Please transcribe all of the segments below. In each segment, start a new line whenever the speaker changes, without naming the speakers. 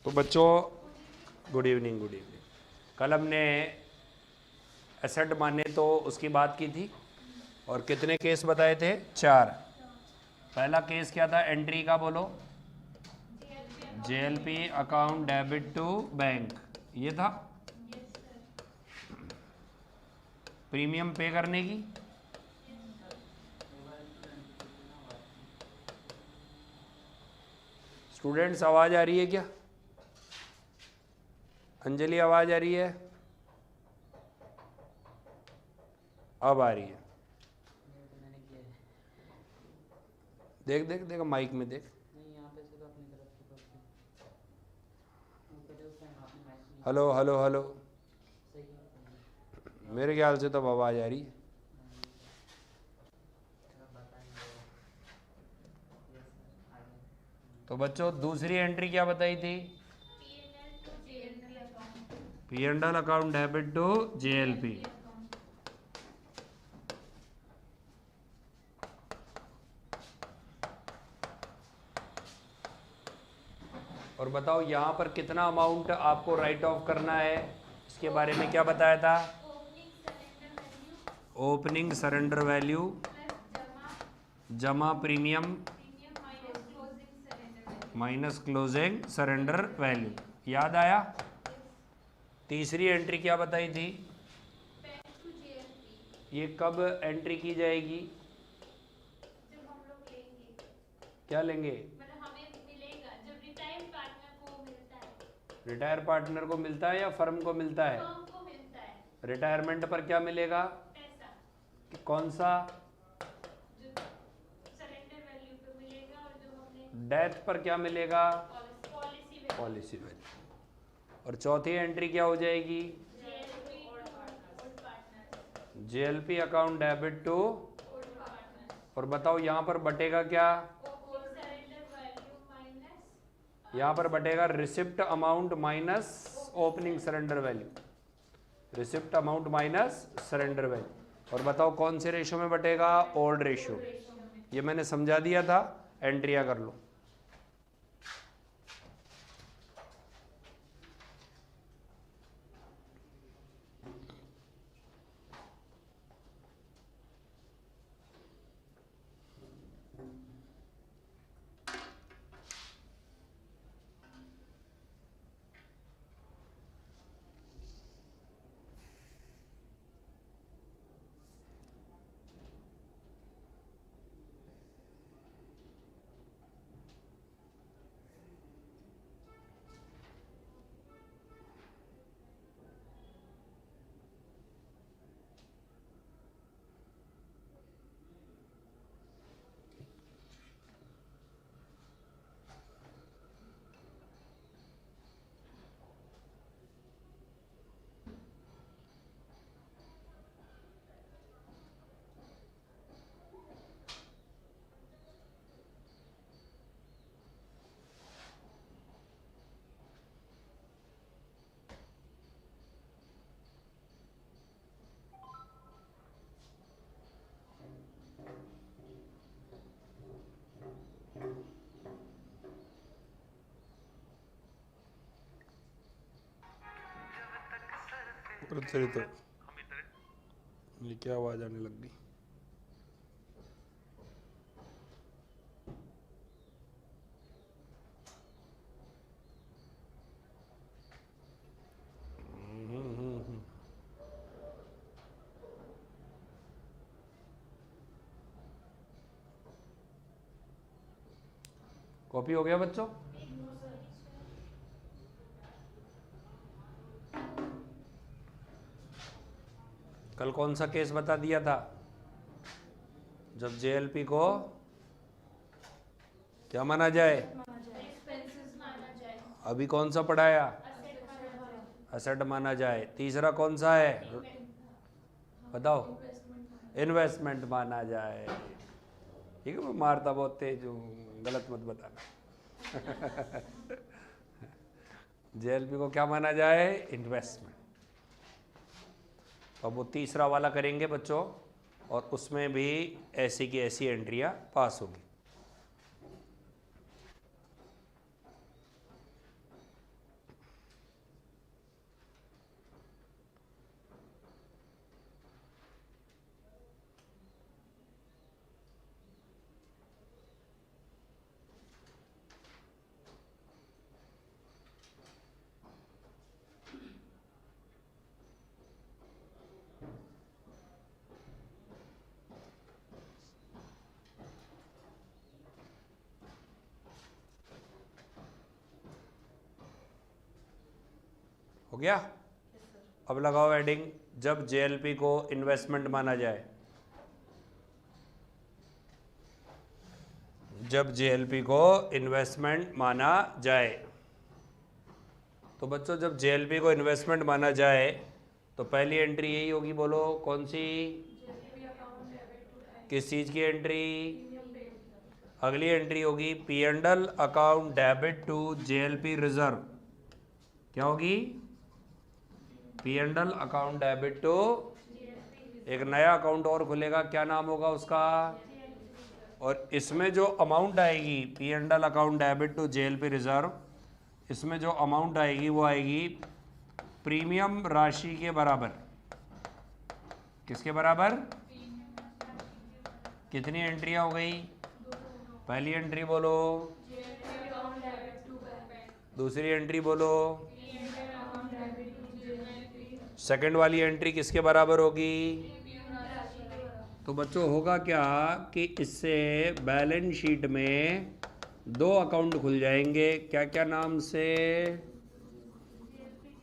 तो बच्चों good evening, good evening. कल हमने एसेट माने तो उसकी बात की थी और कितने केस बताए थे? 4। पहला केस क्या था एंट्री का, बोलो? JLP account debit to bank, ये था। प्रीमियम पे करने की, स्टूडेंट्स आवाज आ रही है क्या? अंजलि आवाज आ रही है? अब आ रही है। देख देख देख माइक में देख। हेलो हेलो हेलो, मेरे ख्याल से तो आवाज आ रही है। तो बच्चों दूसरी एंट्री क्या बताई थी? P&L account debit to JLP. और बताओ यहाँ पर कितना अमाउंट आपको राइट ऑफ करना है, इसके बारे में क्या बताया था? ओपनिंग सरेंडर वैल्यू जमा premium minus closing surrender value. याद आया? तीसरी एंट्री क्या बताई थी? ये कब एंट्री की जाएगी?
जब हम लोग लेंगे।
क्या लेंगे?
मतलब हमें मिलेगा जब रिटायर्ड पार्टनर को मिलता है।
रिटायर पार्टनर को मिलता है या फर्म को मिलता है?
फर्म को मिलता है।
रिटायरमेंट पर क्या मिलेगा?
पैसा।
कौन सा?
जो सरेंडर वैल्यू पे मिलेगा और जो हमने
डेथ पर क्या मिलेगा?
Policy value.
Policy value. और चौथी एंट्री क्या हो जाएगी? JLP account debit to. और बताओ यहाँ पर बटेगा क्या? यहाँ पर बटेगा receipt amount minus opening surrender value. Receipt amount minus surrender value. और बताओ कौन से रेशो में बटेगा? Old ratio. ये मैंने समझा दिया था, एंट्रियां कर लो। तो ये क्या आवाज आने लग गई? कॉपी हो गया बच्चों? कल कौन सा केस बता दिया था जब जेएलपी को क्या माना जाए? अभी कौन सा पढ़ाया? असेट माना जाए। तीसरा कौन सा है बताओ? इन्वेस्टमेंट माना जाए। ठीक है, मैं मारता बहुत तेज हूँ, गलत मत बताना। जेएलपी को क्या माना जाए? इन्वेस्टमेंट। तो अब वो तीसरा वाला करेंगे बच्चों, और उसमें भी ऐसी की ऐसी एंट्रियां पास होगी। हो गया। अब लगाओ हेडिंग, जब जेएलपी को इन्वेस्टमेंट माना जाए। जब जेएलपी को इन्वेस्टमेंट माना जाए, तो बच्चों जब जेएलपी को इन्वेस्टमेंट माना जाए तो पहली एंट्री यही होगी, बोलो कौन सी, किस चीज की एंट्री, अगली एंट्री होगी P and L account debit to JLP reserve. क्या होगी, P and L account debit to, एक नया अकाउंट और खुलेगा, क्या नाम होगा उसका, और इसमें जो अमाउंट आएगी P and L account debit to JLP reserve, इसमें जो अमाउंट आएगी वो आएगी प्रीमियम राशि के बराबर। किसके बराबर, कितनी एंट्रियां हो गई, पहली एंट्री बोलो, दूसरी एंट्री बोलो, सेकंड वाली एंट्री किसके बराबर होगी। तो बच्चों होगा क्या कि इससे बैलेंस शीट में दो अकाउंट खुल जाएंगे, क्या क्या नाम से,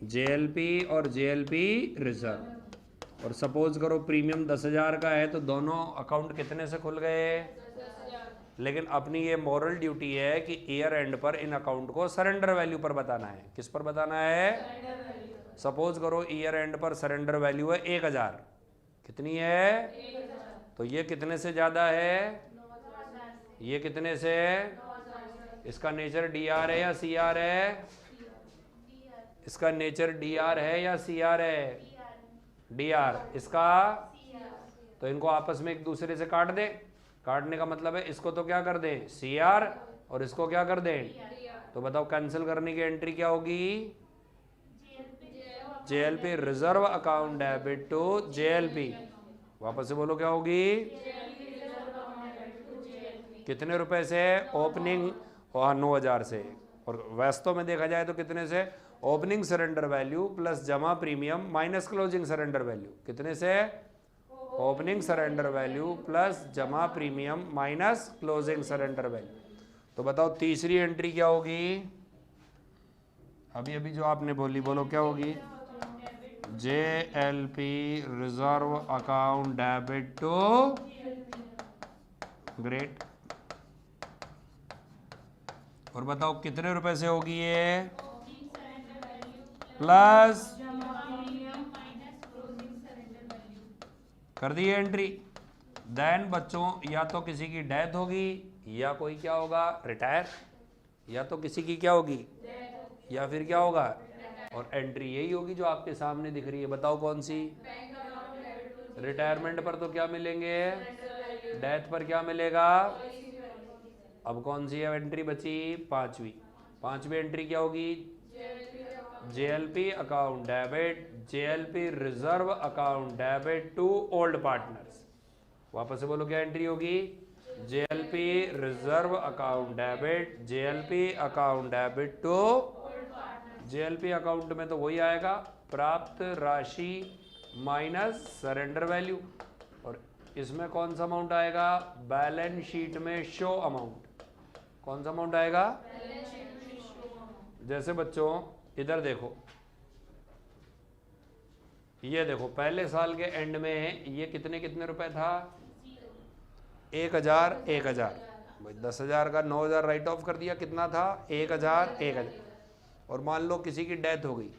जेएलपी और जेएलपी रिजर्व। और सपोज करो प्रीमियम 10,000 का है तो दोनों अकाउंट कितने से खुल गए, लेकिन अपनी ये मॉरल ड्यूटी है कि ईयर एंड पर इन अकाउंट को सरेंडर वैल्यू पर बताना है। किस पर बताना है, सपोज करो ईयर एंड पर सरेंडर वैल्यू है 1000, कितनी है, तो ये कितने से ज्यादा है, ये कितने से, इसका नेचर डीआर है या सीआर है, इसका नेचर डीआर है या सीआर है, डीआर, इसका, तो इनको आपस में एक दूसरे से काट दे, काटने का मतलब है इसको तो क्या कर दें सीआर और इसको क्या कर दें, तो बताओ कैंसिल करने की एंट्री क्या होगी, JLP reserve account debit to JLP, वापस से बोलो क्या होगी, कितने रुपए से, ओपनिंग 9,000 से, और वास्तव में देखा जाए तो कितने से, ओपनिंग सरेंडर वैल्यू प्लस जमा premium minus closing surrender value, कितने से, ओपनिंग सरेंडर वैल्यू प्लस जमा premium minus closing surrender value. तो बताओ तीसरी एंट्री क्या होगी, अभी अभी जो आपने बोली, बोलो क्या होगी, JLP reserve account debit to, great, और बताओ कितने रुपए से होगी ये, प्लस, कर दी एंट्री। देन बच्चों या तो किसी की डेथ होगी या कोई क्या होगा, रिटायर, या तो किसी की क्या होगी, या फिर क्या होगा, और एंट्री यही होगी जो आपके सामने दिख रही है, बताओ कौन सी, रिटायरमेंट पर तो क्या मिलेंगे, डेथ पर क्या मिलेगा। अब कौन सी एंट्री बची, पांचवी एंट्री क्या होगी, JLP account debit, JLP reserve account debit to old partners. वापस से बोलो क्या एंट्री होगी, JLP reserve account debit, JLP account debit to, JLP account में तो वही आएगा प्राप्त राशि माइनस सरेंडर वैल्यू, और इसमें कौन सा अमाउंट आएगा, बैलेंस शीट में शो अमाउंट, कौन सा अमाउंट आएगा, जैसे बच्चों इधर देखो, ये देखो पहले साल के एंड में ये कितने कितने रुपए था, 1000, भाई 10,000 का 9,000 राइट ऑफ कर दिया, कितना था 1,000, और मान लो किसी की डेथ हो गई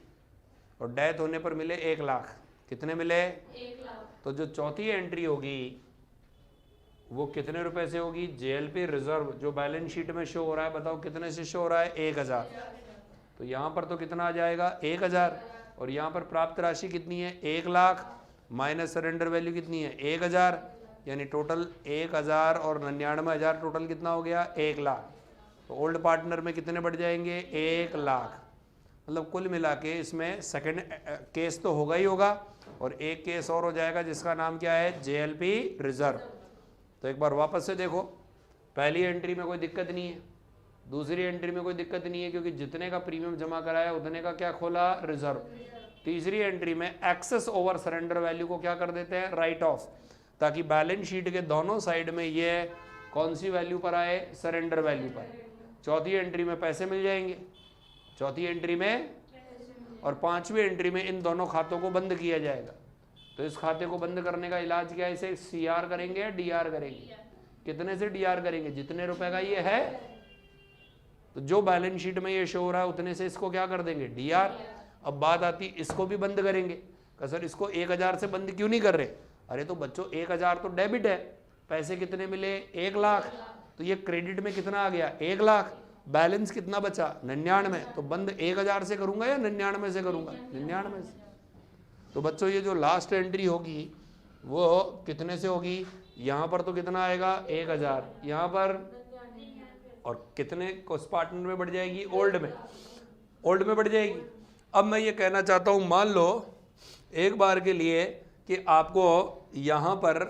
और डेथ होने पर मिले 1 लाख, कितने मिले, 1 लाख, तो जो चौथी एंट्री होगी वो कितने रुपए से होगी, जेएलपी रिजर्व जो बैलेंस शीट में शो हो रहा है, बताओ कितने से शो हो रहा है, 1000, तो यहाँ पर तो कितना आ जाएगा 1000, और यहाँ पर प्राप्त राशि कितनी है 1 लाख, माइनस सरेंडर वैल्यू कितनी है 1000, यानी टोटल 1000 और 99,000 टोटल कितना हो गया 1 लाख। तो ओल्ड पार्टनर में कितने बढ़ जाएंगे 1 लाख, मतलब कुल मिला के इसमें सेकंड केस तो होगा ही होगा, और एक केस और हो जाएगा जिसका नाम क्या है जेएलपी रिजर्व। तो एक बार वापस से देखो, पहली एंट्री में कोई दिक्कत नहीं है, दूसरी एंट्री में कोई दिक्कत नहीं है क्योंकि जितने का प्रीमियम जमा कराया उतने का क्या खोला, रिजर्व। तीसरी एंट्री में एक्सेस ओवर सरेंडर वैल्यू को क्या कर देते हैं, राइट ऑफ, ताकि बैलेंस शीट के दोनों साइड में ये कौन सी वैल्यू पर आए, सरेंडर वैल्यू पर। चौथी एंट्री में पैसे मिल जाएंगे, चौथी एंट्री में और 5वीं एंट्री में इन दोनों खातों को बंद किया जाएगा। तो इस खाते को बंद करने का इलाज क्या है, इसे CR करेंगे या DR करेंगे? कितने से DR करेंगे? जितने रुपए का ये है, तो जो बैलेंस शीट में ये शो हो रहा है उतने से इसको क्या कर देंगे, DR। अब बात आती इसको भी बंद करेंगे। सर इसको 1000 से बंद क्यों नहीं कर रहे? अरे तो बच्चों 1000 तो डेबिट है, पैसे कितने मिले, 1 लाख, तो ये क्रेडिट में कितना आ गया, 1 लाख, बैलेंस कितना बचा, 99। तो बंद 1000 से करूंगा या 99 से करूंगा, 99 से। तो बच्चों ये जो लास्ट एंट्री होगी वो कितने से होगी, यहाँ पर तो कितना आएगा 1000, यहाँ पर, और कितने को पार्टनर में बढ़ जाएगी, ओल्ड में बढ़ जाएगी। अब मैं ये कहना चाहता हूँ, मान लो एक बार के लिए कि आपको यहाँ पर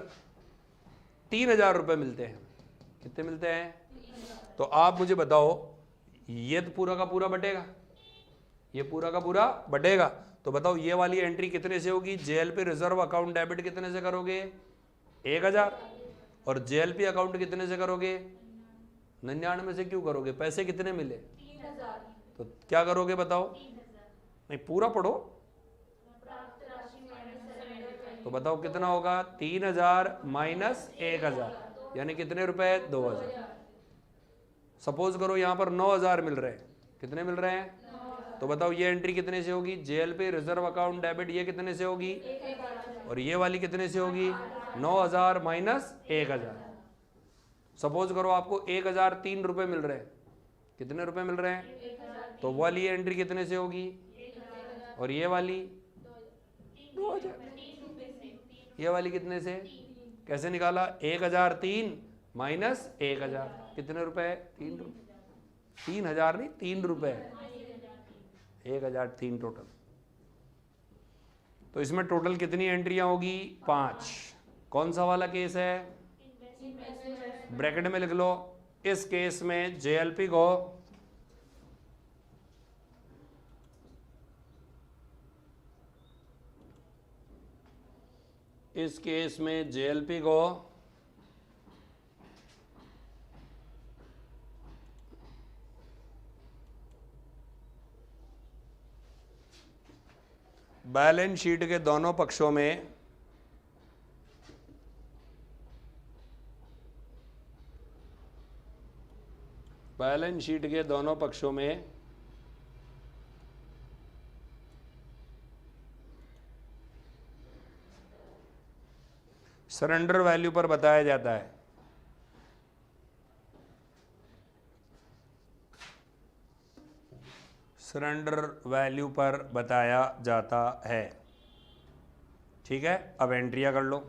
3000 रुपये मिलते हैं। कितने मिलते हैं? तो आप मुझे बताओ, ये तो पूरा का पूरा बटेगा, ये पूरा का पूरा बटेगा। तो बताओ ये वाली एंट्री कितने से होगी, JLP रिजर्व अकाउंट डेबिट कितने से करोगे, 1000, और JLP अकाउंट कितने से करोगे, 99 से क्यों करोगे, पैसे कितने मिले,
3000।
तो क्या करोगे बताओ, नहीं पूरा पढ़ो,
प्राप्त राशि माइनस
तो बताओ कितना होगा, 3000 माइनस 1000, यानी कितने रुपए, 2000। सपोज करो यहाँ पर 9000 मिल रहे हैं, कितने मिल रहे हैं, तो बताओ ये एंट्री कितने से होगी, JLP रिजर्व अकाउंट डेबिट, ये कितने से होगी, और ये वाली कितने से होगी, 9000 माइनस 1000। सपोज करो आपको 1003 रुपये मिल रहे हैं, कितने रुपए मिल रहे हैं, तो वाली एंट्री कितने से होगी, और ये वाली 2000, ये वाली कितने से, कैसे निकाला, 1003 माइनस 1000, कितने रुपए, 3 रुपये, 3000 नहीं 3 रुपये, 1003 टोटल। तो इसमें टोटल कितनी एंट्रियां होगी, 5। कौन सा वाला केस है, ब्रैकेट में लिख लो। इस केस में JLP को बैलेंस शीट के दोनों पक्षों में सरेंडर वैल्यू पर बताया जाता है। सरेंडर वैल्यू पर बताया जाता है। ठीक है, अब एंट्रियां कर लो।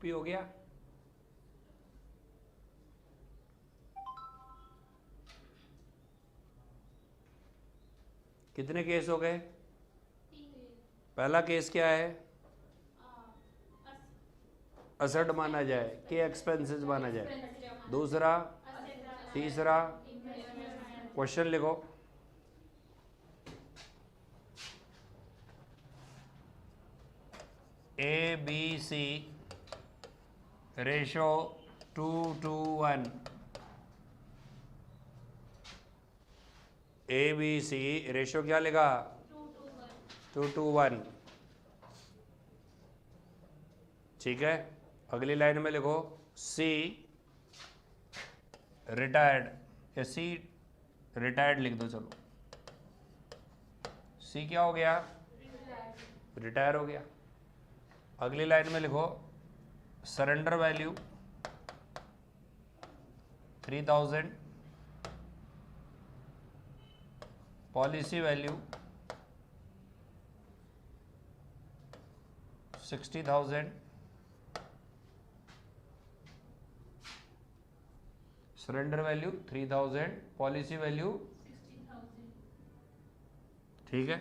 कॉपी हो गया। कितने केस हो गए? पहला केस क्या है? असेट माना जाए कि एक्सपेंसेस माना जाए। दूसरा, तीसरा, क्वेश्चन लिखो। ABC ratio 2:1। ABC रेशो क्या लिखा? 2:1। ठीक है, अगली लाइन में लिखो C रिटायर्ड, या C रिटायर्ड लिख दो। चलो, C क्या हो गया? रिटायर हो गया। अगली लाइन में लिखो surrender value 3000, policy value 60,000, surrender value 3000, policy value
60,000।
ठीक है।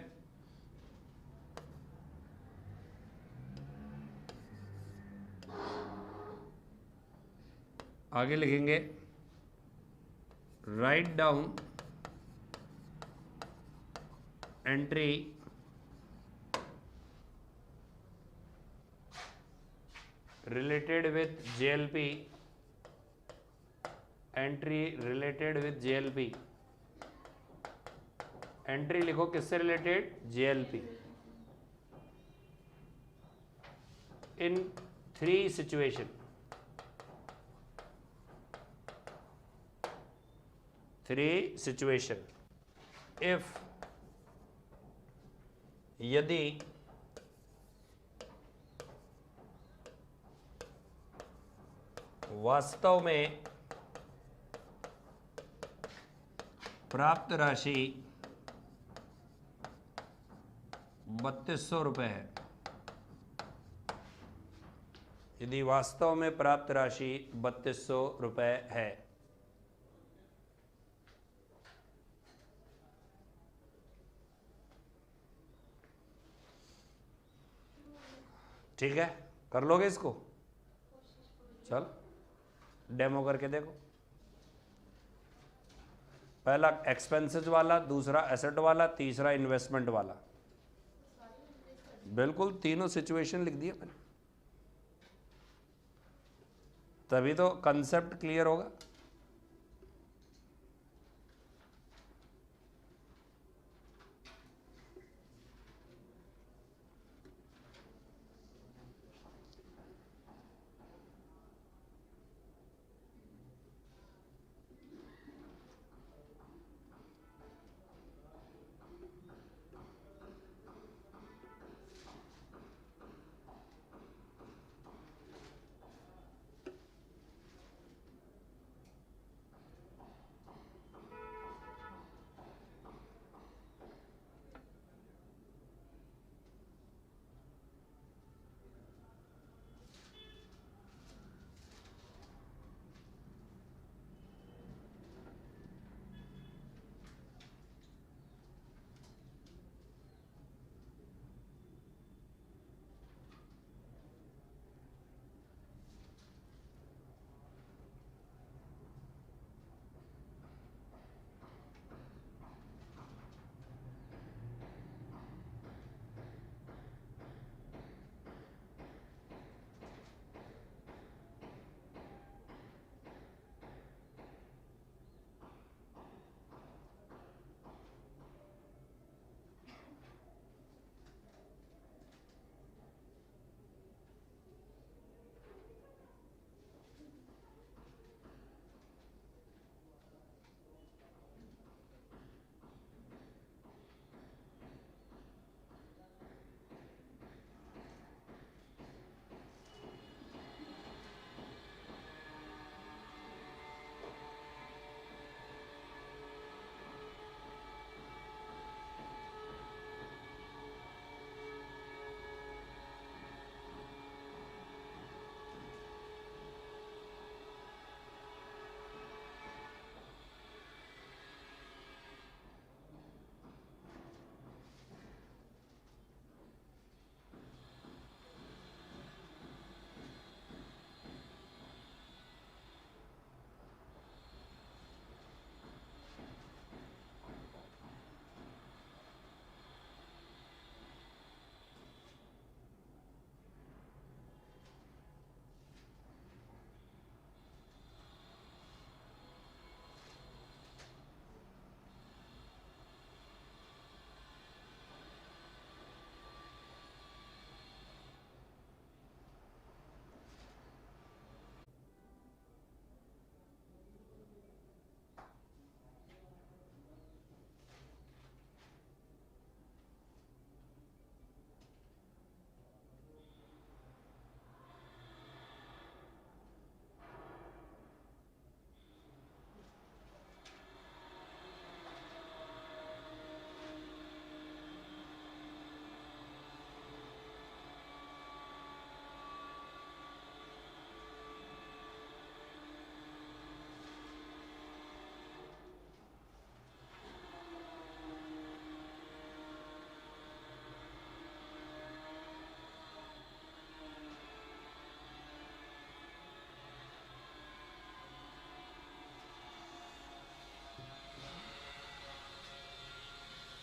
आगे लिखेंगे write down entry related with JLP, entry related with JLP। Entry लिखो किससे related? JLP। In 3 situation, 3 situation, if यदि वास्तव में प्राप्त राशि 3200 रुपये है, यदि वास्तव में प्राप्त राशि 3200 रुपये है, ठीक है, कर लोगे इसको? चल डेमो करके देखो। पहला एक्सपेंसेस वाला, दूसरा एसेट वाला, तीसरा इन्वेस्टमेंट वाला। बिल्कुल तीनों सिचुएशन लिख दिए मैंने, तभी तो कंसेप्ट क्लियर होगा।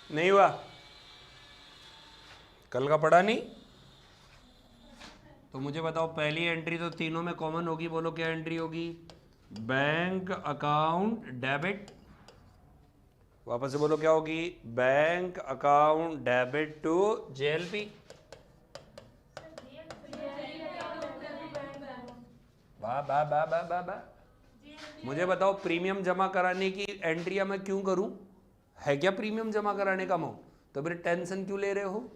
नहीं हुआ? कल का पढ़ा नहीं? तो मुझे बताओ, पहली एंट्री तो तीनों में कॉमन होगी, बोलो क्या एंट्री होगी? बैंक अकाउंट डेबिट, वापस से बोलो क्या होगी? Bank account debit to JLP. वाह वाह वाह वाह वाह वाह। मुझे बताओ, प्रीमियम जमा कराने की एंट्रिया मैं क्यों करूं? है क्या प्रीमियम जमा कराने का अमाउंट? तो फिर टेंशन क्यों ले रहे हो?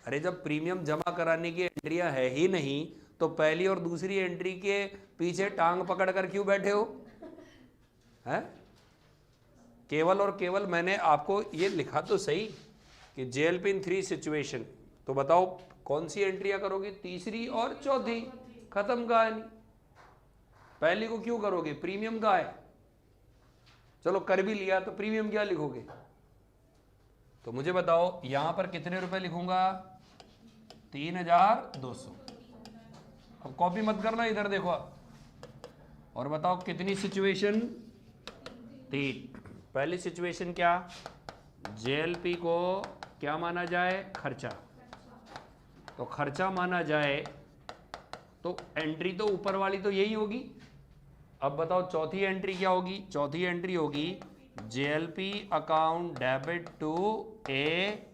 अरे जब प्रीमियम जमा कराने की एंट्रियां है ही नहीं, तो पहली और दूसरी एंट्री के पीछे टांग पकड़ कर क्यों बैठे हो? हैं? केवल और केवल मैंने आपको ये लिखा तो सही कि जेएलपी इन 3 सिचुएशन, तो बताओ कौन सी एंट्रियां करोगे? तीसरी और चौथी, खत्म कहानी। पहली को क्यों करोगे? प्रीमियम का है, चलो कर भी लिया तो प्रीमियम क्या लिखोगे? तो मुझे बताओ यहां पर कितने रुपए लिखूंगा? 3200। अब कॉपी मत करना, इधर देखो और बताओ कितनी सिचुएशन? 3। पहली सिचुएशन क्या? जेएलपी को क्या माना जाए? खर्चा। तो खर्चा माना जाए तो एंट्री तो ऊपर वाली तो यही होगी। अब बताओ चौथी एंट्री क्या होगी? चौथी एंट्री होगी JLP account debit to A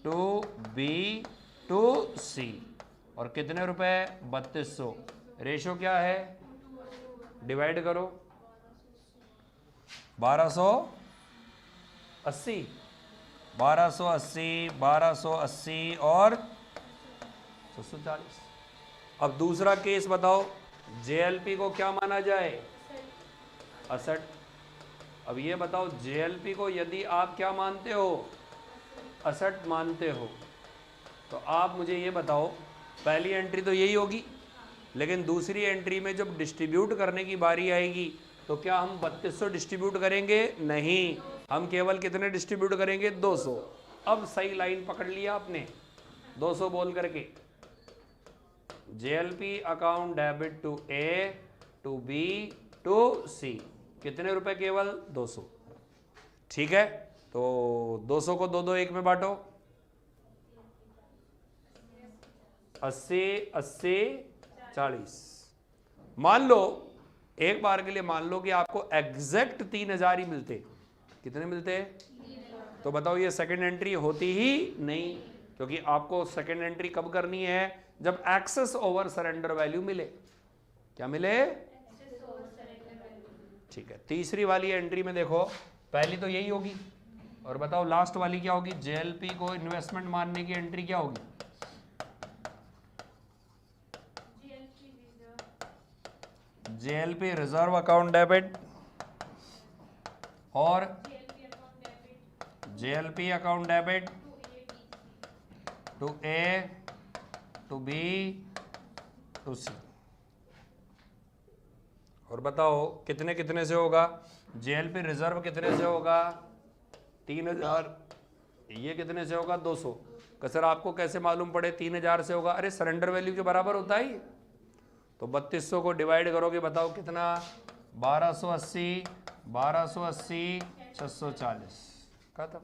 to B to C. और कितने रुपए? 3200। रेशो क्या है? डिवाइड करो 1280, 1280, 1280 और 640। अब दूसरा केस बताओ, जेएलपी को क्या माना जाए? असेट। अब ये बताओ जेएलपी को यदि आप क्या मानते हो? असेट मानते हो, तो आप मुझे ये बताओ, पहली एंट्री तो यही होगी, लेकिन दूसरी एंट्री में जब डिस्ट्रीब्यूट करने की बारी आएगी तो क्या हम 3200 डिस्ट्रीब्यूट करेंगे? नहीं, हम केवल कितने डिस्ट्रीब्यूट करेंगे? 200। अब सही लाइन पकड़ लिया आपने 200 बोल करके। JLP account debit to A to B to C, कितने रुपए? केवल 200। ठीक है, तो 200 को 2 2 1 में बांटो। 80 80 40। मान लो, एक बार के लिए मान लो कि आपको एग्जैक्ट 3000 ही मिलते। कितने मिलते? तो बताओ ये सेकंड एंट्री होती ही नहीं, क्योंकि आपको सेकंड एंट्री कब करनी है? जब एक्सेस ओवर सरेंडर वैल्यू मिले। क्या मिले? ठीक है, तीसरी वाली एंट्री में देखो, पहली तो यही होगी, और बताओ लास्ट वाली क्या होगी? जेएलपी को इन्वेस्टमेंट मानने की एंट्री क्या होगी? जेएलपी रिजर्व अकाउंट डेबिट और JLP account debit to A to B to C. और बताओ कितने कितने से होगा? जेएलपी रिजर्व कितने से होगा? 3000। ये कितने से होगा? 200। सर आपको कैसे मालूम पड़े 3000 से होगा? अरे सरेंडर वैल्यू के बराबर होता है। तो 3200 को डिवाइड करोगे, बताओ कितना? 1280, 1280, 640। खत्म।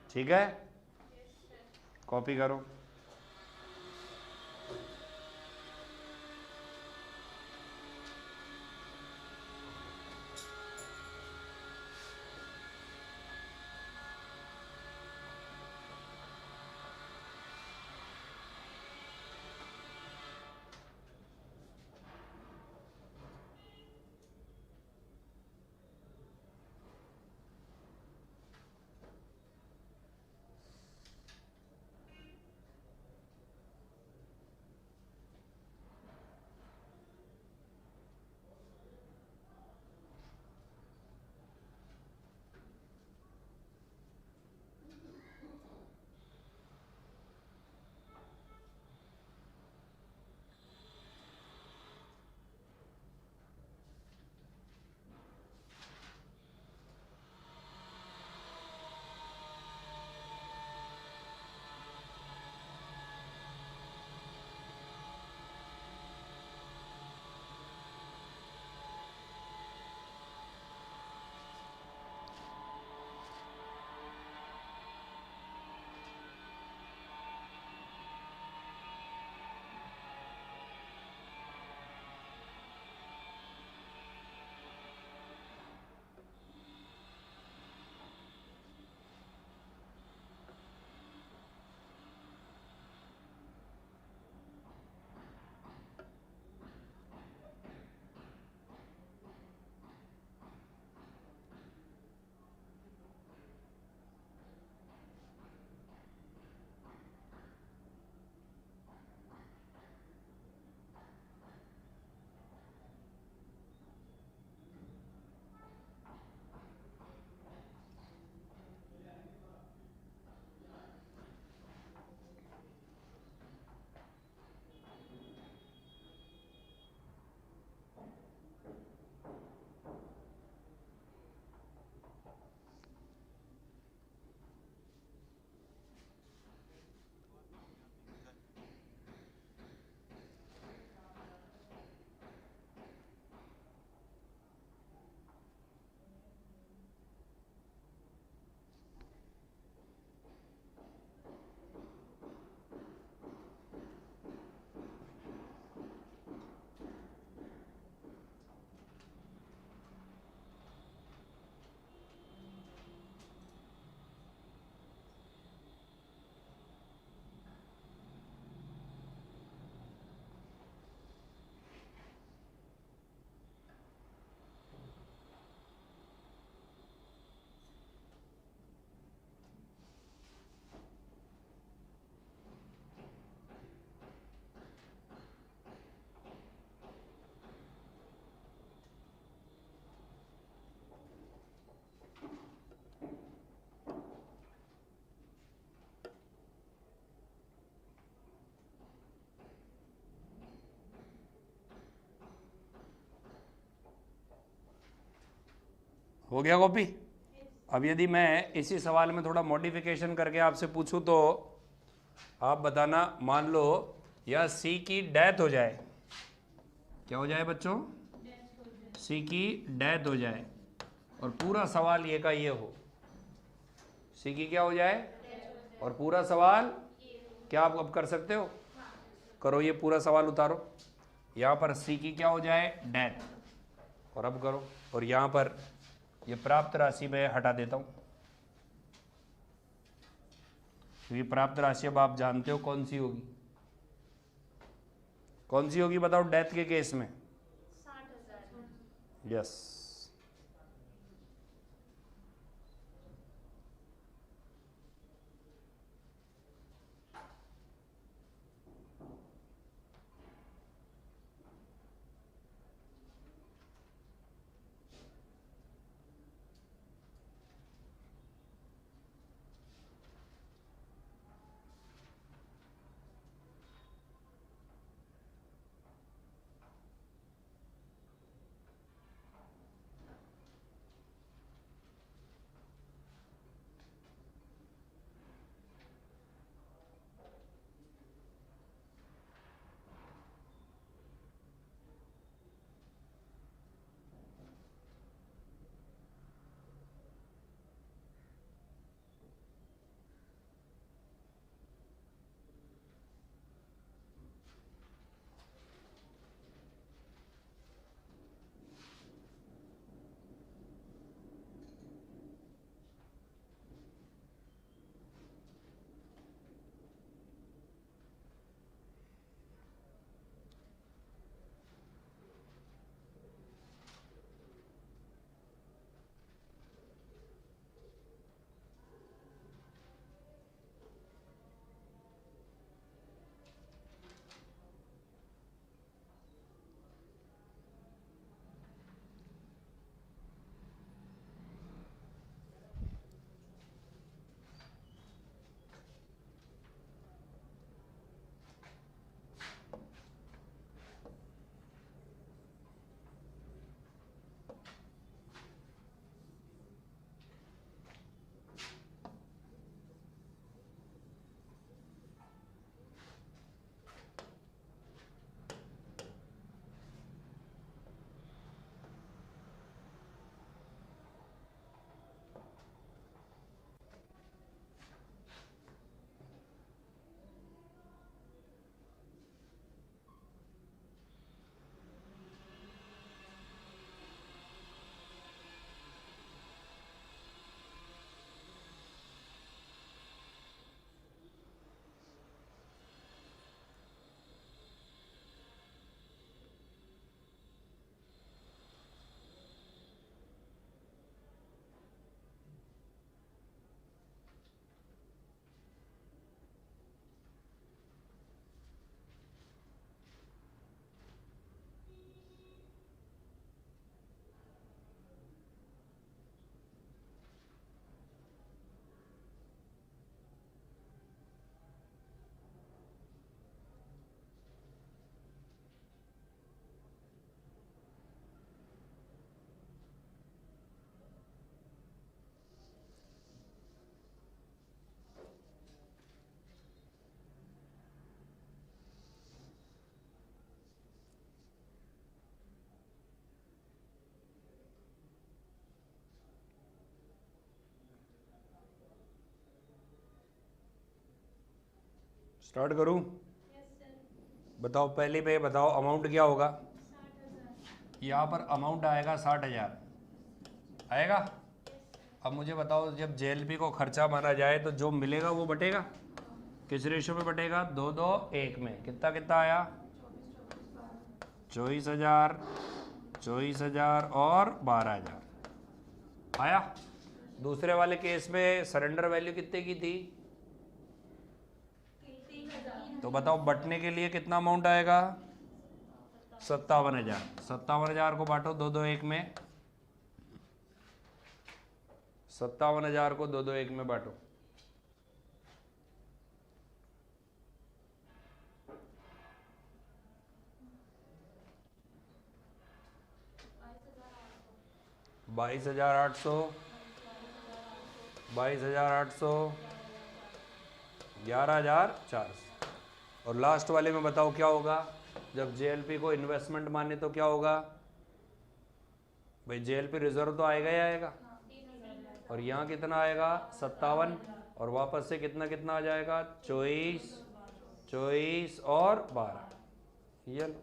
ठीक है, कॉपी करो। हो गया कॉपी? अब यदि मैं इसी सवाल में थोड़ा मॉडिफिकेशन करके आपसे पूछूं तो आप बताना, मान लो या सी की डेथ हो जाए, क्या हो जाए बच्चों? सी की डेथ हो जाए और पूरा सवाल ये का ये हो। सी की क्या हो जाए और पूरा सवाल क्या आप अब कर सकते हो? करो, ये पूरा सवाल उतारो। यहाँ पर सी की क्या हो जाए? डेथ। और अब करो, और यहाँ पर ये प्राप्त राशि मैं हटा देता हूँ, क्योंकि प्राप्त राशि अब आप जानते हो कौन सी होगी। कौन सी होगी बताओ डेथ के केस में?
60,000।
यस। स्टार्ट करूं?
Yes sir.
बताओ, पहले पे बताओ अमाउंट क्या होगा?
60,000।
यहाँ पर अमाउंट आएगा 60,000 आएगा।
Yes sir.
अब मुझे बताओ, जब जेएलपी को खर्चा माना जाए तो जो मिलेगा वो बटेगा, किस रेशो में बटेगा? 2-2-1 में। कितना कितना आया? 24,000, 24,000 और 12,000 आया। दूसरे वाले केस में सरेंडर वैल्यू कितने की थी?
3,000।
तो बताओ बटने के लिए कितना अमाउंट आएगा? 57,000। 57,000 को बांटो 2-2-1 में। 57,000 को 2-2-1 में बांटो। 22,800, 22,800, 11,400। और लास्ट वाले में बताओ क्या होगा जब जेएलपी को इन्वेस्टमेंट माने तो क्या होगा भाई? जेएलपी रिजर्व तो आएगा ही आएगा, और यहाँ कितना आएगा 57, और वापस से कितना कितना आ जाएगा 24, 24 और 12। ये लो।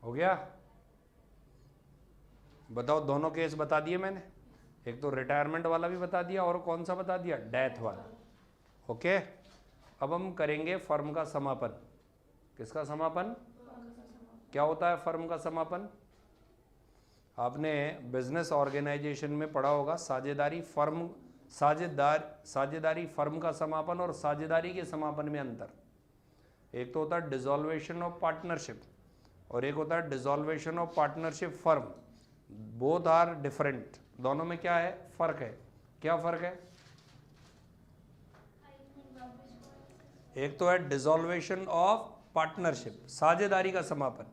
हो गया? बताओ, दोनों केस बता दिए मैंने, एक तो रिटायरमेंट वाला भी बता दिया और कौन सा बता दिया, डेथ वाला। ओके, अब हम करेंगे फर्म का समापन। किसका समापन? क्या होता है फर्म का समापन? आपने बिजनेस ऑर्गेनाइजेशन में पढ़ा होगा साझेदारी फर्म, साझेदारी फर्म का समापन और साझेदारी के समापन में अंतर। एक तो होता है डिसॉल्वेशन ऑफ पार्टनरशिप और एक होता है dissolution of partnership firm. Both are different. दोनों में क्या है फर्क है? क्या फर्क है? एक तो है डिसॉल्वेशन ऑफ पार्टनरशिप, साझेदारी का समापन,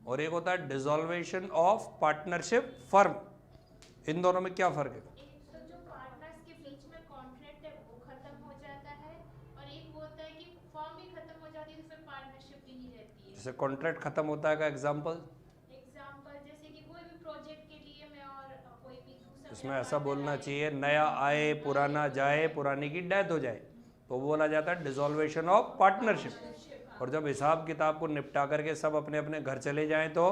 और एक होता है डिसॉल्वेशन ऑफ पार्टनरशिप फर्म। इन दोनों में क्या फर्क है?
एक तो जो पार्टनर्स के बीच में कॉन्ट्रैक्ट है वो खत्म हो जाता है, और एक वो होता है कि फर्म ही खत्म हो जाती है तो फिर पार्टनरशिप भी नहीं रहती है।
जैसे कॉन्ट्रैक्ट खत्म होता है का एग्जांपल?
जैसे कि कोई भी प्रोजेक्ट के लिए मैं और कोई भी दूसरा,
इसमें ऐसा बोलना चाहिए नया आए पुराना जाए, पुराने की डेथ हो जाए, तो वो बोला जाता है डिसॉल्वेशन ऑफ पार्टनरशिप। और जब हिसाब किताब को निपटा करके सब अपने अपने घर चले जाएं तो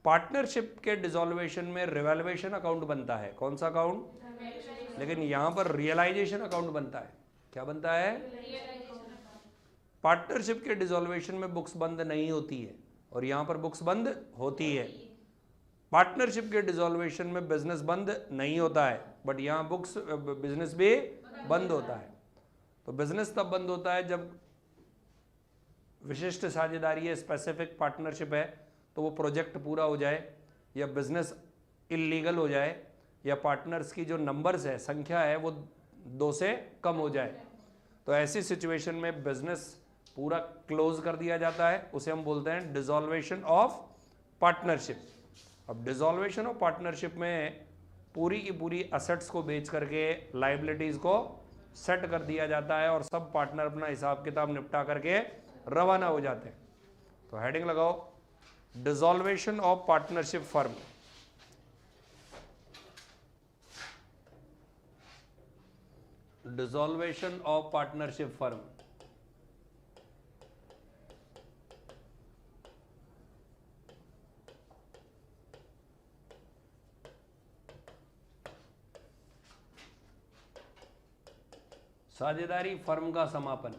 पार्टनरशिप के डिसॉल्वेशन में रिवैल्यूएशन अकाउंट बनता है। कौन सा अकाउंट? लेकिन यहां पर रियलाइजेशन अकाउंट बनता है। क्या बनता है? पार्टनरशिप के डिसॉल्वेशन में बुक्स बंद नहीं होती है और यहां पर बुक्स बंद होती है। पार्टनरशिप के डिसॉल्वेशन में बिजनेस बंद नहीं होता है, बट यहां बुक्स बिजनेस भी बंद होता है। तो बिजनेस तब बंद होता है जब विशिष्ट साझेदारी है, स्पेसिफिक पार्टनरशिप है, तो वो प्रोजेक्ट पूरा हो जाए या बिजनेस इलीगल हो जाए या पार्टनर्स की जो नंबर्स है, संख्या है, वो 2 से कम हो जाए। तो ऐसी सिचुएशन में बिजनेस पूरा क्लोज कर दिया जाता है, उसे हम बोलते हैं डिसॉल्वेशन ऑफ पार्टनरशिप। अब डिसॉल्वेशन ऑफ पार्टनरशिप में पूरी की पूरी असेट्स को बेच करके लाइबिलिटीज को सेट कर दिया जाता है और सब पार्टनर अपना हिसाब किताब निपटा करके रवाना हो जाते हैं। तो हेडिंग लगाओ, dissolution of partnership firm. Dissolution of partnership firm. साझेदारी फर्म का समापन।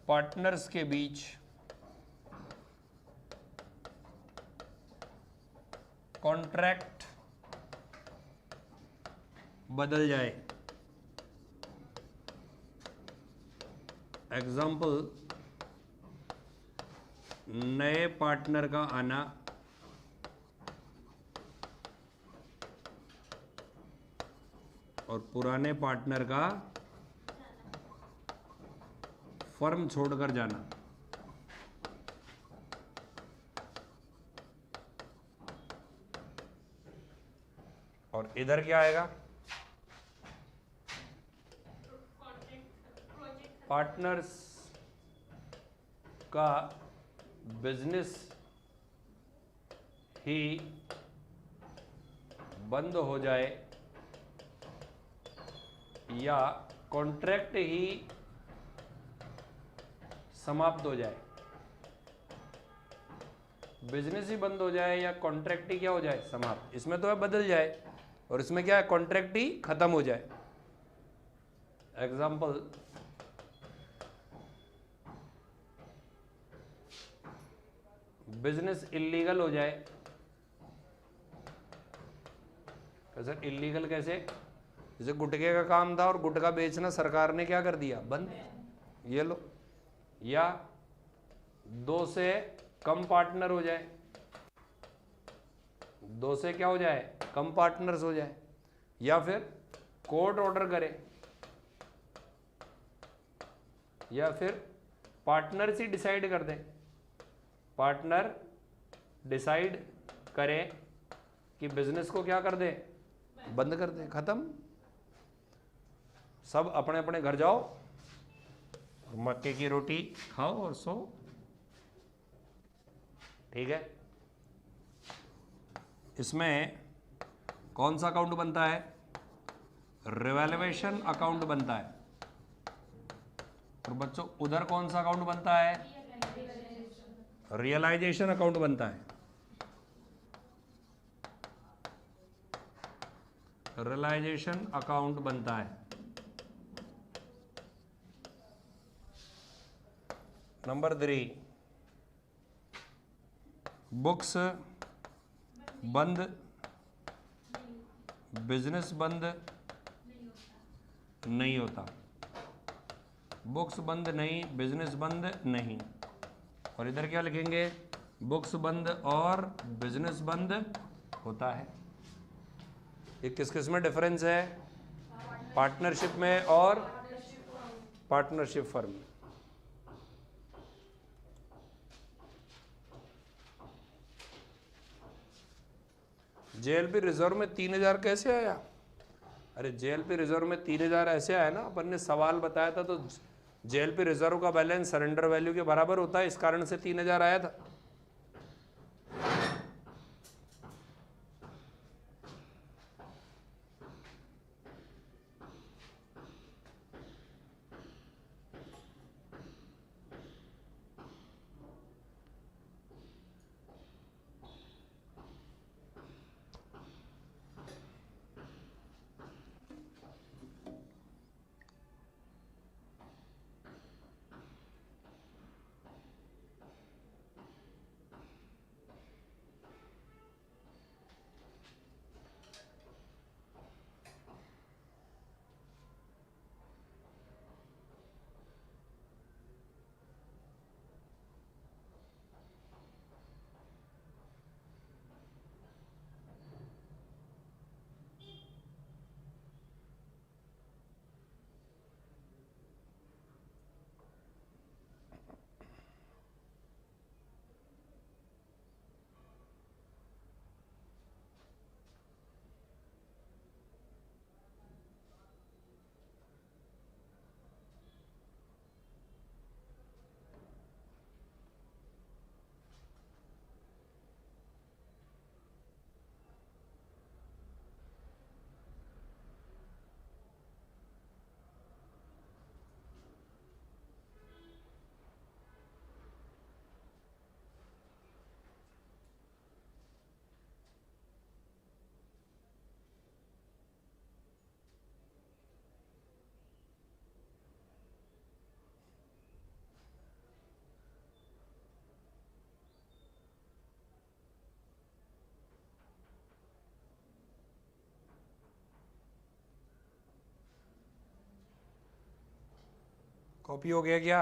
पार्टनर्स के बीच कॉन्ट्रैक्ट बदल जाए। एग्जाम्पल, नए पार्टनर का आना, और पुराने पार्टनर का फर्म छोड़कर जाना। और इधर क्या आएगा? पार्टनर्स का बिजनेस ही बंद हो जाए या कॉन्ट्रैक्ट ही समाप्त हो जाए। बिजनेस ही बंद हो जाए या कॉन्ट्रैक्ट ही क्या हो जाए? समाप्त। इसमें तो है बदल जाए, और इसमें क्या है? कॉन्ट्रैक्ट ही खत्म हो जाए। एग्जाम्पल, बिजनेस इलीगल हो जाए। सर इलीगल कैसे? जैसे गुटखे का काम था और गुटखा बेचना सरकार ने क्या कर दिया? बंद। ये लो। या 2 से कम पार्टनर हो जाए, 2 से क्या हो जाए? कम पार्टनर्स हो जाए। या फिर कोर्ट ऑर्डर करे, या फिर पार्टनर्स ही डिसाइड कर दें। पार्टनर डिसाइड करे कि बिजनेस को क्या कर दे? बंद कर दे। खत्म। सब अपने अपने घर जाओ, मक्के की रोटी खाओ और सो। ठीक है। इसमें कौन सा अकाउंट बनता है? रिवैल्यूएशन अकाउंट बनता है। और बच्चों उधर कौन सा अकाउंट बनता है? रियलाइजेशन अकाउंट बनता है। रियलाइजेशन अकाउंट बनता है। नंबर 3, बुक्स बंद, बिजनेस बंद नहीं होता। बुक्स बंद नहीं, बिजनेस बंद नहीं। और इधर क्या लिखेंगे? बुक्स बंद और बिजनेस बंद होता है। ये किस किस में डिफरेंस है? पार्टनरशिप में और पार्टनरशिप फर्म में। जेएलपी रिजर्व में 3000 कैसे आया? अरे जेएलपी रिजर्व में 3000 ऐसे आया ना, अपन ने सवाल बताया था, तो जेएलपी रिजर्व का बैलेंस सरेंडर वैल्यू के बराबर होता है, इस कारण से 3000 आया था। कॉपी हो गया क्या?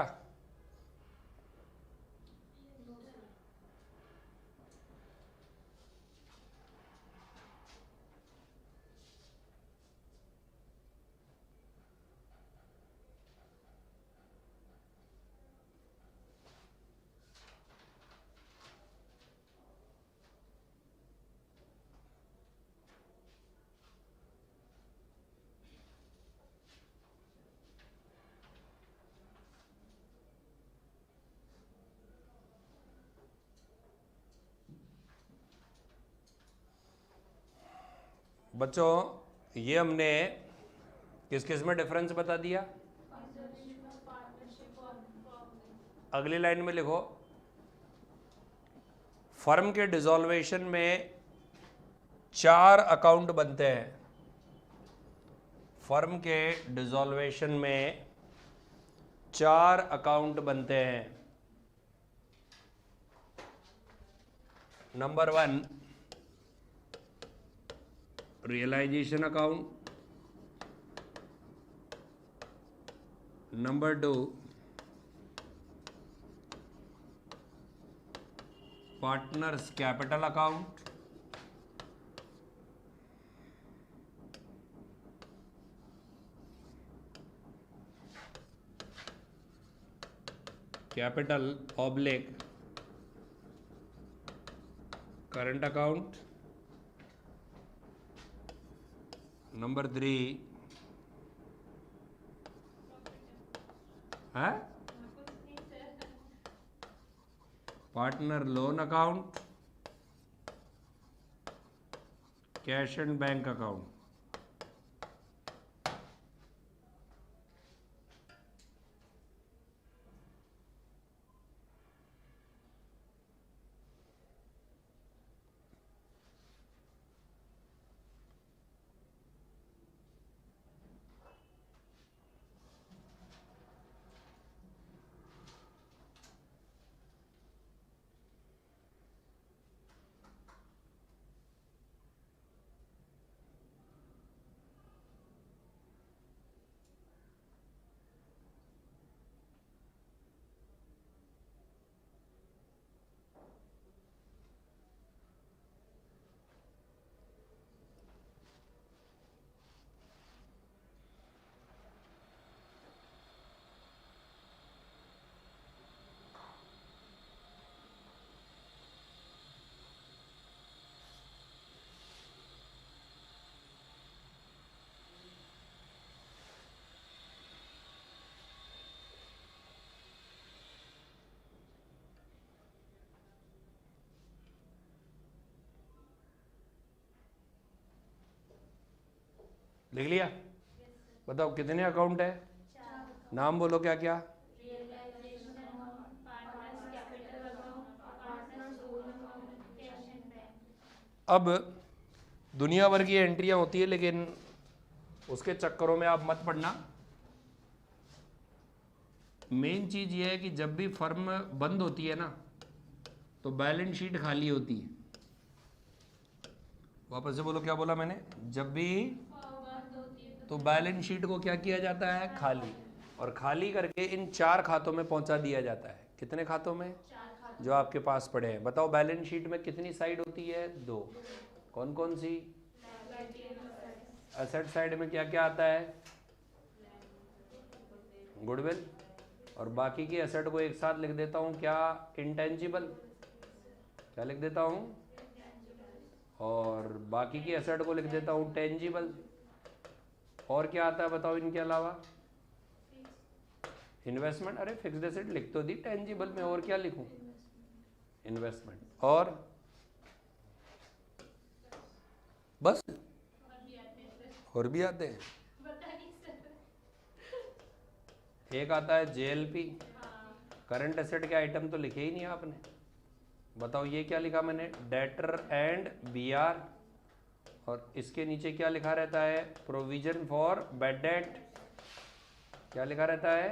बच्चों ये हमने किस किस में डिफरेंस बता दिया। अगली लाइन में लिखो, फर्म के डिसॉल्वेशन में 4 अकाउंट बनते हैं। फर्म के डिसॉल्वेशन में 4 अकाउंट बनते हैं। Number 1 realization account, number 2 partners capital account, capital oblique current account, number 3 है partner loan account, cash and bank account. लिख लिया? बताओ कितने अकाउंट है? नाम बोलो क्या क्या? अब दुनिया भर की एंट्रियां होती है, लेकिन उसके चक्करों में आप मत पड़ना। मेन चीज ये है कि जब भी फर्म बंद होती है ना, तो बैलेंस शीट खाली होती है। वापस से बोलो, क्या बोला मैंने? जब भी तो बैलेंस शीट को क्या किया जाता है? खाली। और खाली करके इन 4 खातों में पहुंचा दिया जाता है। कितने खातों में? जो आपके पास पड़े हैं। बताओ बैलेंस शीट में कितनी साइड होती है? 2। कौन कौन सी? एसेट साइड में क्या क्या आता है? गुडविल। और बाकी की एसेट को एक साथ लिख देता हूं क्या? इंटेंजिबल। क्या लिख देता हूं? और बाकी की एसेट को लिख देता हूं टेंजिबल। और क्या आता है बताओ इनके अलावा? इन्वेस्टमेंट। अरे फिक्स्ड एसेट लिख तो दी टेंजिबल में, और क्या लिखूं? इन्वेस्टमेंट। और बस? और भी आते हैं। एक आता है जेएलपी, करंट एसेट के आइटम तो लिखे ही नहीं आपने। बताओ ये क्या लिखा मैंने? Debtor and BR. और इसके नीचे क्या लिखा रहता है? Provision for bad debt. क्या लिखा रहता है?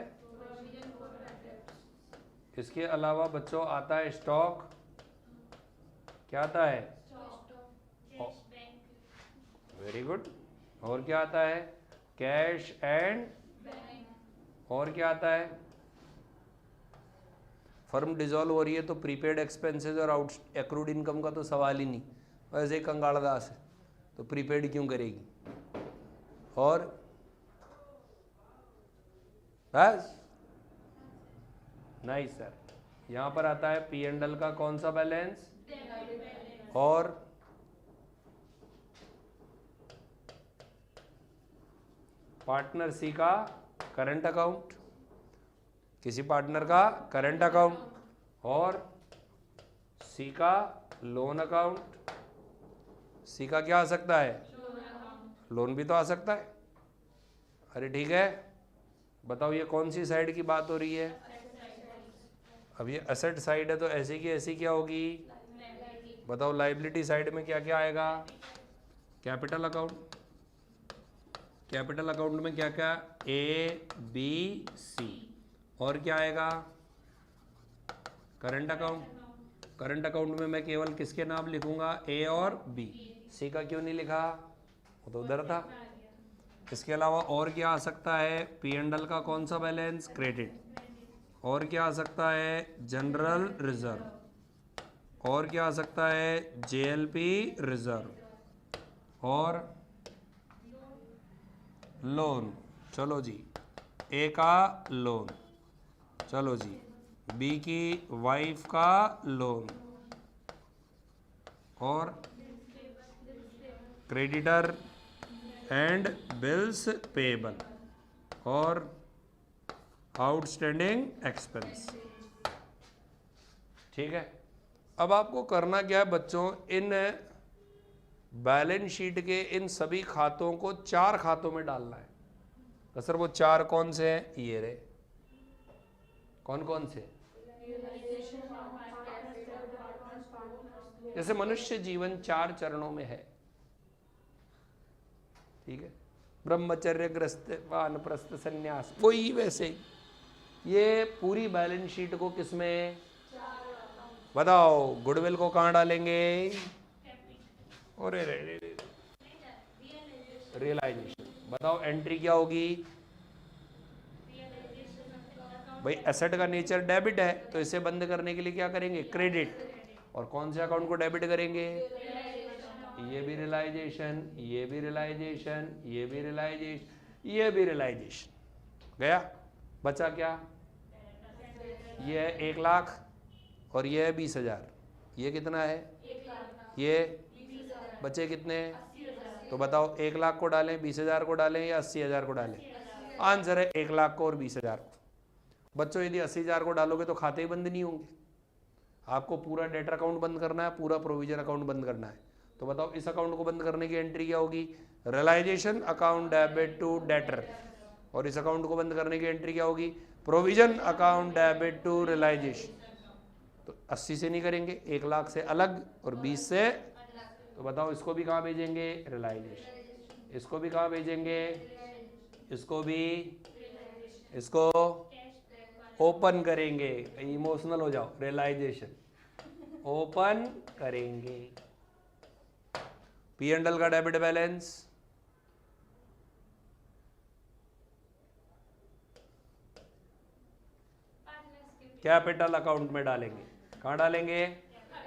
इसके अलावा बच्चों आता है स्टॉक। क्या आता है? Very good. और क्या आता है? Cash and. और क्या आता है? फर्म डिसॉल्व हो रही है तो प्रीपेड एक्सपेंसेस और आउट एक्रूड इनकम का तो सवाल ही नहीं। वैसे ही कंगाड़दास है तो प्रीपेड क्यों करेगी? और बस नहीं सर, यहाँ पर आता है पी एंड एल का कौन सा बैलेंस? और पार्टनर सी का करंट अकाउंट, किसी पार्टनर का करंट अकाउंट, और सी का लोन अकाउंट। सी का क्या आ सकता है? लोन भी तो आ सकता है। अरे ठीक है, बताओ ये कौन सी साइड की बात हो रही है? अब ये एसेट साइड है तो ऐसी की ऐसी क्या होगी? बताओ लाइबिलिटी साइड में क्या क्या आएगा? Capital account. कैपिटल अकाउंट में क्या क्या? A B C. और क्या आएगा? Current account. करंट अकाउंट में मैं केवल किसके नाम लिखूंगा? ए और बी। सी का क्यों नहीं लिखा? वो तो उधर था। इसके अलावा और क्या आ सकता है? पी एंड एल का कौन सा बैलेंस? क्रेडिट। और क्या आ सकता है? General reserve. और क्या आ सकता है? JLP reserve. और लोन। चलो जी, ए का लोन, चलो जी, बी की वाइफ का लोन, और क्रेडिटर एंड बिल्स पेबल, और आउटस्टैंडिंग एक्सपेंस। ठीक है, अब आपको करना क्या है बच्चों? इन बैलेंस शीट के इन सभी खातों को 4 खातों में डालना है। तो सर वो 4 कौन से हैं? ये रहे। कौन कौन से? जैसे मनुष्य जीवन 4 चरणों में है, ठीक है, ब्रह्मचर्य, ग्रस्त, वानप्रस्थ, संन्यास, वही वैसे ही ये पूरी बैलेंस शीट को किसमें? बताओ, गुडविल को कहाँ डालेंगे? अरे रियलाइजेशन। बताओ एंट्री क्या होगी? भाई एसेट का नेचर डेबिट है तो इसे बंद करने के लिए क्या करेंगे? क्रेडिट। और कौन से अकाउंट को डेबिट करेंगे? ये भी रियलाइजेशन, ये भी रियलाइजेशन, ये भी रियलाइजेशन, ये भी रियलाइजेशन। गया, बचा क्या? ये है 1 लाख और ये है 20,000। ये कितना है? ये बचे कितने? तो बताओ 1 लाख को डालें, 20,000 को डालें या 80,000 को डालें? आंसर है 1 लाख को और 20,000 को। बच्चों यदि 80,000 को डालोगे तो खाते ही बंद नहीं होंगे। आपको पूरा डेटर अकाउंट बंद करना है, पूरा प्रोविजन अकाउंट बंद करना है। तो बताओ इस अकाउंट को बंद करने की एंट्री क्या होगी? Realization account debit to debtor. और इस अकाउंट को बंद करने की एंट्री क्या होगी? Provision account debit to realization. तो 80 से नहीं करेंगे, 1 लाख से अलग और 20 से। तो बताओ इसको भी कहाँ भेजेंगे? रियलाइजेशन। इसको भी कहाँ भेजेंगे? इसको भी, इसको ओपन करेंगे। इमोशनल हो जाओ, रियलाइजेशन ओपन करेंगे। पी एंड एल का डेबिट बैलेंस, कैपिटल अकाउंट में डालेंगे। कहाँ डालेंगे?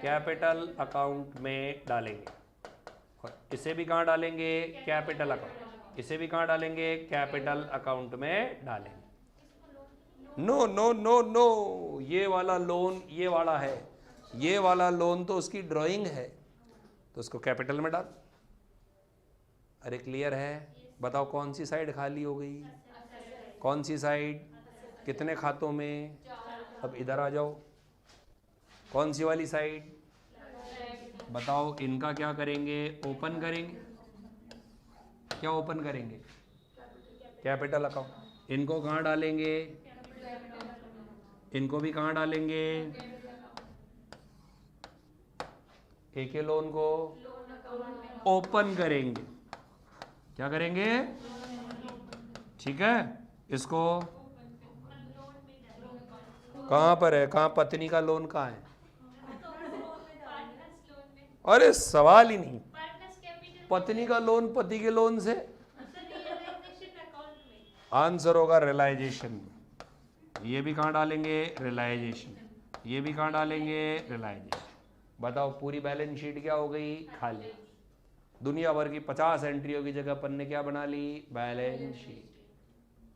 कैपिटल अकाउंट में डालेंगे। और इसे भी कहाँ डालेंगे? Capital account. इसे भी कहाँ डालेंगे? कैपिटल अकाउंट में डालेंगे। नो नो नो नो, ये वाला लोन ये वाला है, ये वाला लोन तो उसकी ड्राइंग है, तो उसको कैपिटल में डाल। अरे क्लियर है? बताओ कौन सी साइड खाली हो गई? कौन सी साइड? कितने खातों में? अब इधर आ जाओ, कौन सी वाली साइड? बताओ इनका क्या करेंगे? ओपन करेंगे। क्या ओपन करेंगे? Capital account. इनको कहाँ डालेंगे? इनको भी कहाँ डालेंगे? एक ही लोन को ओपन करेंगे। क्या करेंगे? ठीक है, इसको कहाँ पर है? कहाँ पत्नी का लोन कहाँ है? अरे सवाल ही नहीं। पत्नी का लोन पति के लोन से, आंसर होगा रियलाइजेशन। ये भी कहाँ डालेंगे? रियलाइजेशन। ये भी कहाँ डालेंगे? रियलाइजेशन। बताओ पूरी बैलेंस शीट क्या हो गई? खाली। दुनिया भर की 50 एंट्रियों की जगह अपन ने क्या बना ली? Balance sheet.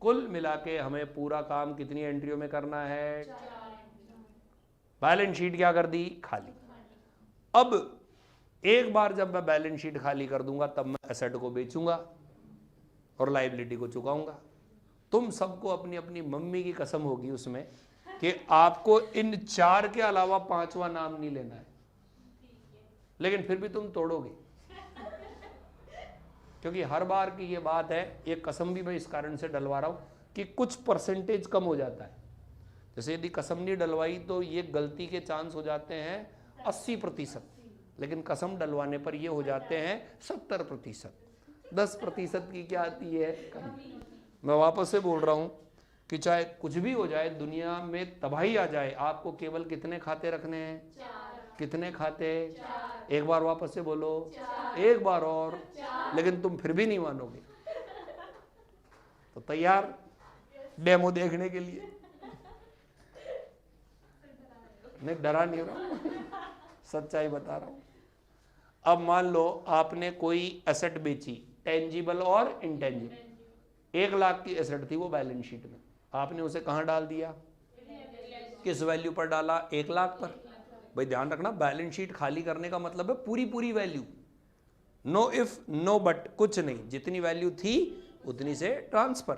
कुल मिला के हमें पूरा काम कितनी एंट्रियों में करना है? बैलेंस शीट क्या कर दी? खाली। अब एक बार जब मैं बैलेंस शीट खाली कर दूंगा तब मैं एसेट को बेचूंगा और लायबिलिटी को चुकाऊंगा। तुम सबको अपनी अपनी मम्मी की कसम होगी उसमें कि आपको इन 4 के अलावा 5वां नाम नहीं लेना है, लेकिन फिर भी तुम तोड़ोगे। क्योंकि हर बार की ये बात है, ये कसम भी मैं इस कारण से डलवा रहा हूँ कि कुछ परसेंटेज कम हो जाता है। जैसे यदि कसम नहीं डलवाई तो ये गलती के चांस हो जाते हैं 80%, लेकिन कसम डलवाने पर ये हो जाते हैं 70%। 10% की क्या आती है, कमी। मैं वापस से बोल रहा हूँ कि चाहे कुछ भी हो जाए, दुनिया में तबाही आ जाए, आपको केवल कितने खाते रखने हैं? 4। कितने खाते? 4। एक बार वापस से बोलो। 4। एक बार और। 4। लेकिन तुम फिर भी नहीं मानोगे। तो तैयार डेमो देखने के लिए? नहीं, डरा नहीं रहा हूं, सच्चाई बता रहा हूं। अब मान लो आपने कोई एसेट बेची, टेंजिबल और इंटेंजिबल। 1 लाख की एसेट थी वो बैलेंस शीट में, आपने उसे कहां डाल दिया? किस वैल्यू पर डाला? 1 लाख पर। भाई ध्यान रखना, बैलेंस शीट खाली करने का मतलब है पूरी पूरी value, no if no but, कुछ नहीं, जितनी वैल्यू थी उतनी से ट्रांसफर।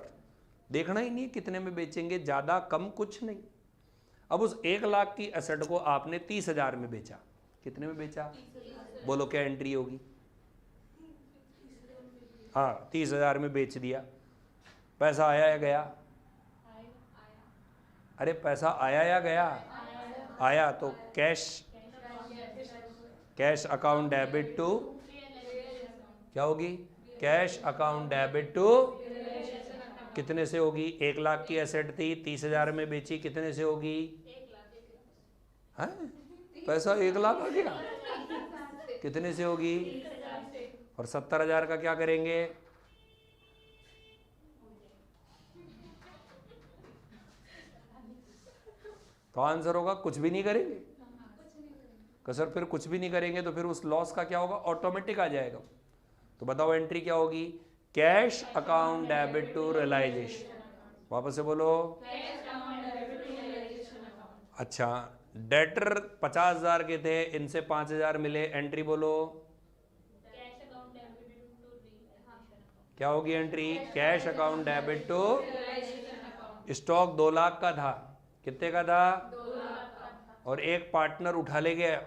देखना ही नहीं कितने में बेचेंगे, ज्यादा कम कुछ नहीं। अब उस 1 लाख की एसेट को आपने 30,000 में बेचा। कितने में बेचा? बोलो क्या एंट्री होगी? हाँ, 30,000 में बेच दिया। पैसा आया या गया? अरे पैसा आया या गया? आया। तो कैश अकाउंट डेबिट टू, क्या होगी? कैश अकाउंट डेबिट टू, कितने से होगी? 1 लाख की एसेट थी, 30,000 में बेची, कितने से होगी? है? पैसा 1 लाख आ गया, कितने से होगी? और 70,000 का क्या करेंगे? तो आंसर होगा कुछ भी नहीं करेंगे। तो सर फिर कुछ भी नहीं करेंगे तो फिर उस लॉस का क्या होगा? ऑटोमेटिक आ जाएगा। तो बताओ एंट्री क्या होगी? Cash account debit to realization. वापस से बोलो। अच्छा, डेटर 50,000 के थे, इनसे 5,000 मिले, एंट्री बोलो। क्या होगी entry? Cash account debit to. Stock 2 lakh का था, कितने का था? 2 लाख का था। और एक पार्टनर उठा ले गया,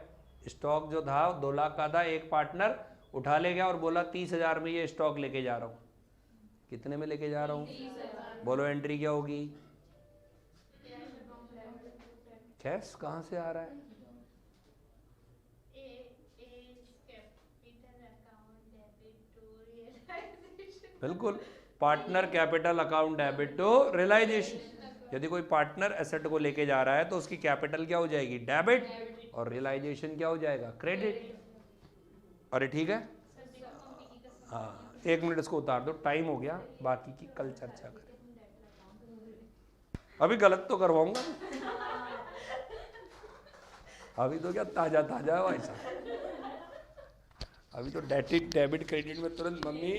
स्टॉक जो था 2 लाख का था, एक पार्टनर उठा ले गया और बोला 30,000 में ये स्टॉक लेके जा रहा हूँ। कितने में लेके जा रहा हूँ? बोलो एंट्री क्या होगी? कैश कहाँ से आ रहा है? बिल्कुल, partner capital account debit to realization. यदि कोई पार्टनर एसेट को लेके जा रहा है तो उसकी कैपिटल क्या हो जाएगी? डेबिट, और रियलाइजेशन क्या हो जाएगा? क्रेडिट। अरे ठीक है, हाँ 1 मिनट इसको उतार दो, टाइम हो गया, बाकी की कल चर्चा करें। अभी गलत तो करवाऊंगा, अभी तो क्या ताजा ताजा है भाई साहब, अभी तो डेबिट क्रेडिट में तुरंत मम्मी